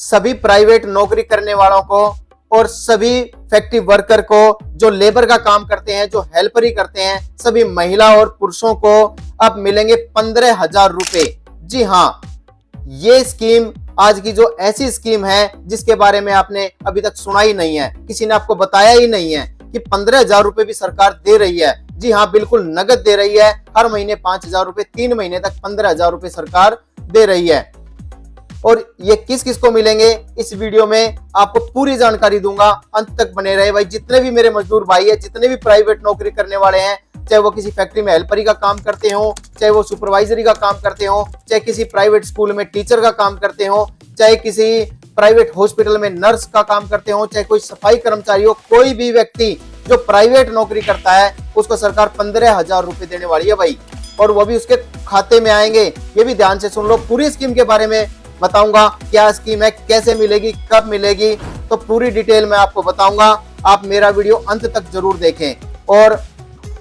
सभी प्राइवेट नौकरी करने वालों को और सभी फैक्ट्री वर्कर को, जो लेबर का काम करते हैं, जो हेल्पर ही करते हैं, सभी महिला और पुरुषों को अब मिलेंगे 15,000 रुपए। जी हाँ, ये स्कीम आज की जो ऐसी स्कीम है जिसके बारे में आपने अभी तक सुना ही नहीं है, किसी ने आपको बताया ही नहीं है कि 15,000 रुपए भी सरकार दे रही है। जी हाँ, बिल्कुल नगद दे रही है। हर महीने 5,000 रुपए, 3 महीने तक 15,000 रुपए सरकार दे रही है। और ये किस किस को मिलेंगे, इस वीडियो में आपको पूरी जानकारी दूंगा, अंत तक बने रहे भाई। जितने भी मेरे मजदूर भाई है, जितने भी प्राइवेट नौकरी करने वाले हैं, चाहे वो किसी फैक्ट्री में हेल्परी का काम करते हो, चाहे वो सुपरवाइजरी का काम करते हो, चाहे किसी प्राइवेट स्कूल में टीचर का काम करते हो, चाहे किसी प्राइवेट हॉस्पिटल में नर्स का काम करते हो, चाहे कोई सफाई कर्मचारी हो, कोई भी व्यक्ति जो प्राइवेट नौकरी करता है उसको सरकार 15,000 रुपए देने वाली है भाई। और वो भी उसके खाते में आएंगे। ये भी ध्यान से सुन लो, पूरी स्कीम के बारे में बताऊंगा, क्या स्कीम है, कैसे मिलेगी, कब मिलेगी, तो पूरी डिटेल में आपको बताऊंगा। आप मेरा वीडियो अंत तक जरूर देखें। और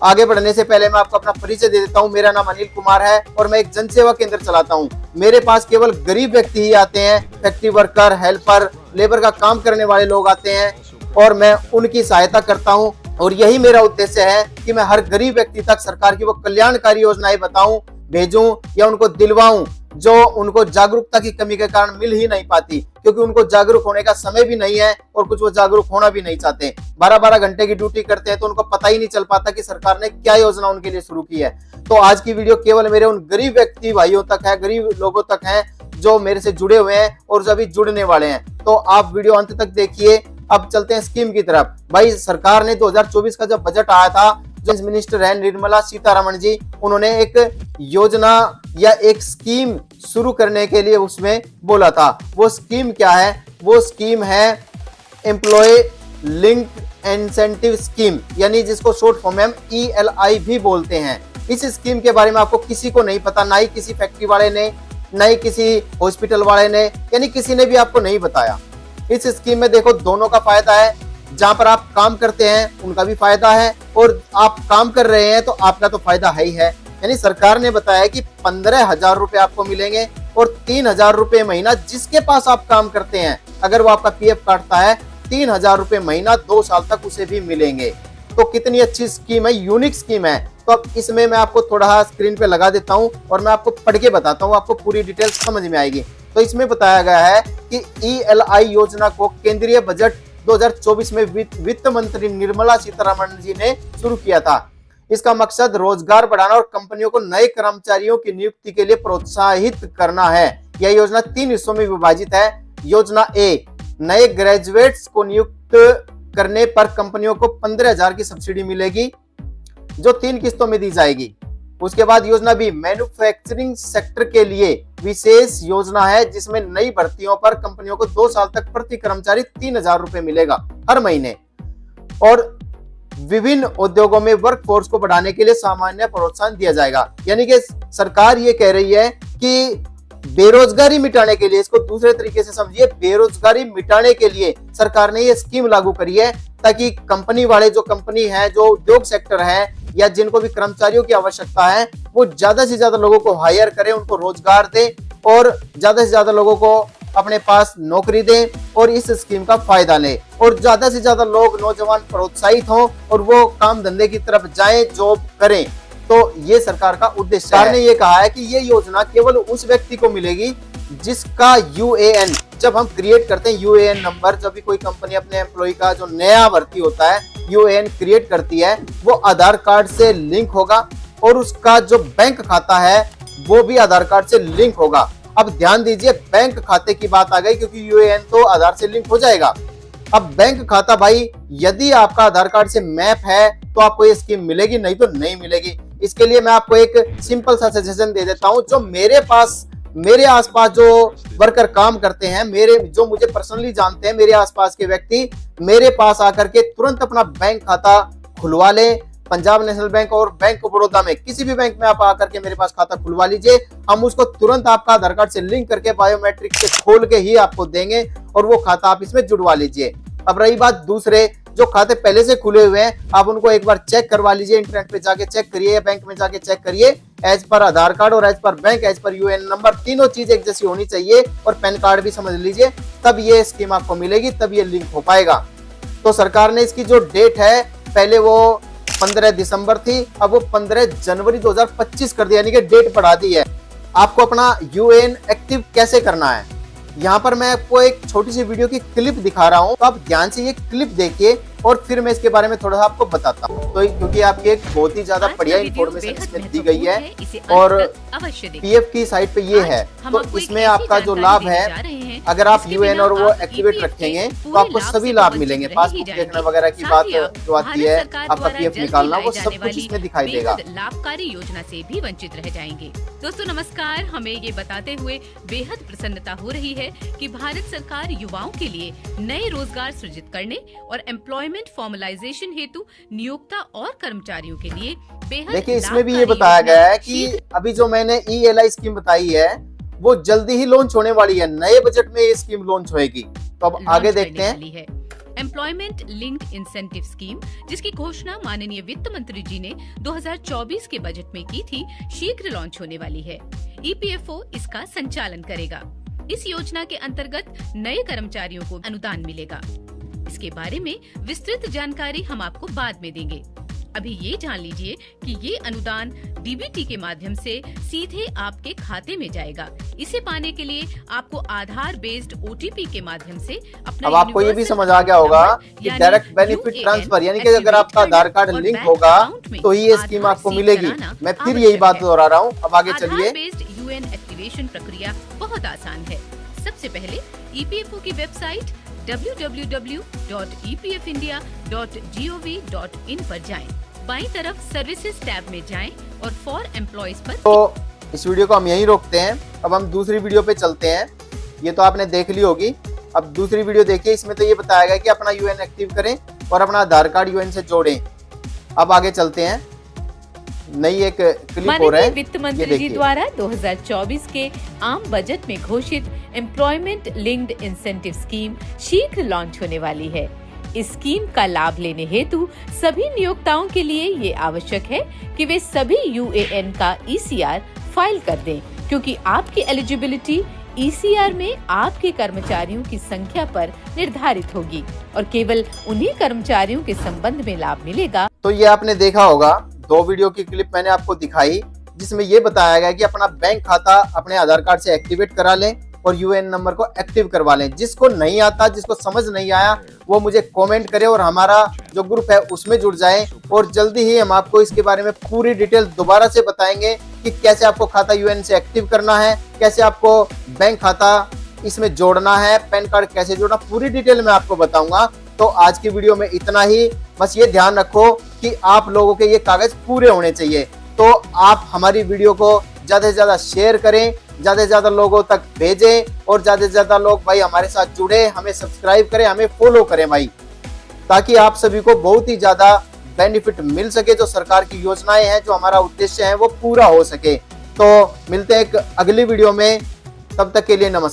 आगे बढ़ने से पहले मैं आपको अपना परिचय दे देता हूं। मेरा नाम अनिल कुमार है और मैं एक जनसेवा केंद्र चलाता हूं। मेरे पास केवल गरीब व्यक्ति ही आते हैं, फैक्ट्री वर्कर, हेल्पर, लेबर का काम करने वाले लोग आते हैं और मैं उनकी सहायता करता हूं। और यही मेरा उद्देश्य है कि मैं हर गरीब व्यक्ति तक सरकार की वो कल्याणकारी योजनाएं बताऊं, भेजूं या उनको दिलवाऊं जो उनको जागरूकता की कमी के कारण मिल ही नहीं पाती, क्योंकि उनको जागरूक होने का समय भी नहीं है और कुछ वो जागरूक होना भी नहीं चाहते। 12-12 घंटे की ड्यूटी करते हैं तो उनको पता ही नहीं चल पाता कि सरकार ने क्या योजना उनके लिए शुरू की है। तो आज की वीडियो केवल मेरे उन गरीब व्यक्ति भाइयों तक है, गरीब लोगों तक है जो मेरे से जुड़े हुए हैं और जो अभी जुड़ने वाले हैं। तो आप वीडियो अंत तक देखिए। अब चलते हैं स्कीम की तरफ। भाई, सरकार ने 2024 का जब बजट आया था, जो मिनिस्टर है निर्मला सीतारमण जी, उन्होंने एक योजना या एक स्कीम शुरू करने के लिए उसमें बोला था। वो स्कीम क्या है? वो स्कीम है एम्प्लॉय लिंक्ड इंसेंटिव स्कीम, यानी जिसको शॉर्ट फॉर्म में हम ELI भी बोलते हैं। इस स्कीम के बारे में आपको किसी को नहीं पता, ना ही किसी फैक्ट्री वाले ने, ना ही किसी हॉस्पिटल वाले ने, यानी किसी ने भी आपको नहीं बताया। इस स्कीम में देखो दोनों का फायदा है। जहां पर आप काम करते हैं उनका भी फायदा है और आप काम कर रहे हैं तो आपका तो फायदा है ही है। यानी सरकार ने बताया कि 15,000 रुपए आपको मिलेंगे और 3,000 रुपए महीना जिसके पास आप काम करते हैं, अगर वो आपका PF काटता है, 3,000 रुपए महीना 2 साल तक उसे भी मिलेंगे। तो कितनी अच्छी स्कीम है, यूनिक स्कीम है। तो अब इसमें मैं आपको थोड़ा स्क्रीन पे लगा देता हूं और मैं आपको पढ़ के बताता हूं, आपको पूरी डिटेल समझ में आएगी। तो इसमें बताया गया है कि ELI योजना को केंद्रीय बजट 2024 में वित्त मंत्री निर्मला सीतारमण जी ने शुरू किया था। इसका मकसद रोजगार बढ़ाना और कंपनियों को नए कर्मचारियों की नियुक्ति के लिए प्रोत्साहित करना है। यह योजना 3 हिस्सों में विभाजित है। योजना ए, नए ग्रेजुएट्स को नियुक्त करने पर कंपनियों को 15,000 की सब्सिडी मिलेगी, जो 3 किस्तों में दी जाएगी। उसके बाद योजना बी, मैन्युफैक्चरिंग सेक्टर के लिए विशेष योजना है, जिसमें नई भर्तियों पर कंपनियों को 2 साल तक प्रति कर्मचारी 3,000 रुपए मिलेगा हर महीने। और विभिन्न उद्योगों में वर्कफोर्स को बढ़ाने के लिए सामान्य प्रोत्साहन दिया जाएगा। यानी कि सरकार ये कह रही है कि बेरोजगारी मिटाने के लिए, इसको दूसरे तरीके से समझिए, बेरोजगारी मिटाने के लिए सरकार ने ये स्कीम लागू करी है, ताकि कंपनी वाले, जो कंपनी है, जो उद्योग सेक्टर है या जिनको भी कर्मचारियों की आवश्यकता है, वो ज्यादा से ज्यादा लोगों को हायर करें, उनको रोजगार दें और ज्यादा से ज्यादा लोगों को अपने पास नौकरी दें और इस स्कीम का फायदा लें और ज्यादा से ज्यादा लोग, नौजवान प्रोत्साहित हों और वो काम धंधे की तरफ जाएं, जॉब करें। तो ये सरकार का उद्देश्य है। सरकार ने ये कहा है कि ये योजना केवल उस व्यक्ति को मिलेगी जिसका UAN, जब हम क्रिएट करते हैं UAN नंबर, जब भी कोई कंपनी अपने एम्प्लॉय का जो नया भर्ती होता है UAN क्रिएट करती है, वो आधार कार्ड से लिंक होगा और उसका जो बैंक खाता है वो भी आधार कार्ड से लिंक होगा। अब ध्यान दीजिए, बैंक खाते की बात आ गई, क्योंकि UAN तो आधार से लिंक हो जाएगा। अब बैंक खाता भाई, यदि आपका आधार कार्ड से मैप है तो आपको ये स्कीम मिलेगी, नहीं तो नहीं मिलेगी। इसके लिए मैं आपको एक सिंपल सा सजेशन दे देता हूं। जो मेरे आसपास जो वर्कर काम करते हैं, जो मुझे पर्सनली जानते हैं, मेरे आसपास के व्यक्ति मेरे पास आकर के तुरंत अपना बैंक खाता खुलवा लें। पंजाब नेशनल बैंक और बैंक ऑफ बड़ौदा में, किसी भी बैंक में आप आकर के मेरे पास खाता खुलवा लीजिए। हम उसको तुरंत आपका आधार कार्ड से लिंक करके बायोमेट्रिक से खोल के ही आपको देंगे और वो खाता आप इसमें जुड़वा लीजिए। अब रही बात दूसरे जो खाते पहले से खुले हुए हैं आप उनको एक बार चेक करवा लीजिए, इंटरनेट पे जाके चेक करिए या बैंक में जाके चेक करिए। एज पर आधार कार्ड और as per bank, as per UAN number, तीनों चीज एक जैसी होनी चाहिए और पैन कार्ड भी समझ लीजिए, तब ये स्कीम आपको मिलेगी, तब ये लिंक हो पाएगा। तो सरकार ने इसकी जो डेट है पहले वो 15 दिसंबर थी, अब वो 15 जनवरी 2025 कर दिया, यानी कि डेट बढ़ा दी है। आपको अपना यूएएन एक्टिव कैसे करना है, यहाँ पर मैं आपको एक छोटी सी वीडियो की क्लिप दिखा रहा हूँ, तो आप ध्यान से ये क्लिप देखिए और फिर मैं इसके बारे में थोड़ा सा आपको बताता हूँ। तो क्योंकि आपकी एक बहुत ही ज्यादा बढ़िया इंफॉर्मेशन इसमें दी गई है और पीएफ की साइट पे ये है, तो इसमें आपका जो लाभ है, अगर आप यूएन और वो एक्टिवेट रखेंगे तो आपको सभी लाभ मिलेंगे। पासबुक देखना वगैरह की बात जो आती है, आपका पीएफ निकालना, वो सब कुछ इसमें दिखाई देगा। लाभकारी योजना से भी वंचित रह जाएंगे। दोस्तों नमस्कार, हमें ये बताते हुए बेहद प्रसन्नता हो रही है कि भारत सरकार युवाओं के लिए नए रोजगार सृजित करने और एम्प्लॉयमेंट फॉर्मलाइजेशन हेतु नियोक्ता और कर्मचारियों के लिए बेहद देखिए इसमें भी ये बताया गया है कि अभी जो मैंने ईएलआई स्कीम बताई है वो जल्दी ही लॉन्च होने वाली है, नए बजट में ये स्कीम लॉन्च होएगी। तो अब आगे देखते हैं। एम्प्लॉयमेंट लिंक्ड इंसेंटिव स्कीम, जिसकी घोषणा माननीय वित्त मंत्री जी ने 2024 के बजट में की थी, शीघ्र लॉन्च होने वाली है। ईपीएफओ इसका संचालन करेगा। इस योजना के अंतर्गत नए कर्मचारियों को अनुदान मिलेगा। इसके बारे में विस्तृत जानकारी हम आपको बाद में देंगे। अभी ये जान लीजिए कि ये अनुदान डीबीटी के माध्यम से सीधे आपके खाते में जाएगा। इसे पाने के लिए आपको आधार बेस्ड ओटीपी के माध्यम से अपना, अब आपको ये भी समझ आ गया होगा कि डायरेक्ट बेनिफिट ट्रांसफर, यानी कि अगर आपका आधार कार्ड लिंक होगा तो ही ये स्कीम आपको मिलेगी। मैं फिर यही बात दोहरा रहा हूँ। अब आगे चलिए। बेस्ड यूएन एक्टिवेशन प्रक्रिया बहुत आसान है। सबसे पहले ईपीएफओ की वेबसाइट www.epfindia.gov.in पर जाएं। बाईं तरफ सर्विसेज टैब में जाएं और फॉर एम्प्लॉइज पर। तो इस वीडियो को हम यहीं रोकते हैं, अब हम दूसरी वीडियो पे चलते हैं। ये तो आपने देख ली होगी, अब दूसरी वीडियो देखिए। इसमें तो ये बताया गया कि अपना यूएन एक्टिव करें और अपना आधार कार्ड यूएन से जोड़ें। अब आगे चलते हैं, नई एक क्लिप हो रहा है। वित्त मंत्री जी द्वारा 2024 के आम बजट में घोषित एम्प्लॉयमेंट लिंक्ड इंसेंटिव स्कीम शीघ्र लॉन्च होने वाली है। इस स्कीम का लाभ लेने हेतु सभी नियोक्ताओं के लिए ये आवश्यक है कि वे सभी यूएएन का ईसीआर फाइल कर दें, क्योंकि आपकी एलिजिबिलिटी ईसीआर में आपके कर्मचारियों की संख्या पर निर्धारित होगी और केवल उन्हीं कर्मचारियों के संबंध में लाभ मिलेगा। तो ये आपने देखा होगा, दो वीडियो की क्लिप मैंने आपको दिखाई जिसमें ये बताया गया कि अपना बैंक खाता अपने आधार कार्ड से एक्टिवेट करा लें और यूएन नंबर को एक्टिव करवा लें। जिसको नहीं आता, जिसको समझ नहीं आया, वो मुझे कमेंट करे और हमारा जो ग्रुप है उसमें जुड़ जाए और जल्दी ही हम आपको इसके बारे में पूरी डिटेल दोबारा से बताएंगे कि कैसे आपको खाता यूएन से एक्टिव करना है, कैसे आपको बैंक खाता इसमें जोड़ना है, पैन कार्ड कैसे जोड़ना, पूरी डिटेल में आपको बताऊंगा। तो आज की वीडियो में इतना ही। बस ये ध्यान रखो कि आप लोगों के ये कागज पूरे होने चाहिए। तो आप हमारी वीडियो को ज्यादा से ज्यादा शेयर करें, ज्यादा से ज्यादा लोगों तक भेजें और ज्यादा से ज्यादा लोग भाई हमारे साथ जुड़े, हमें सब्सक्राइब करें, हमें फॉलो करें भाई, ताकि आप सभी को बहुत ही ज्यादा बेनिफिट मिल सके। जो सरकार की योजनाएं हैं, जो हमारा उद्देश्य है, वो पूरा हो सके। तो मिलते हैं एक अगली वीडियो में, तब तक के लिए नमस्कार।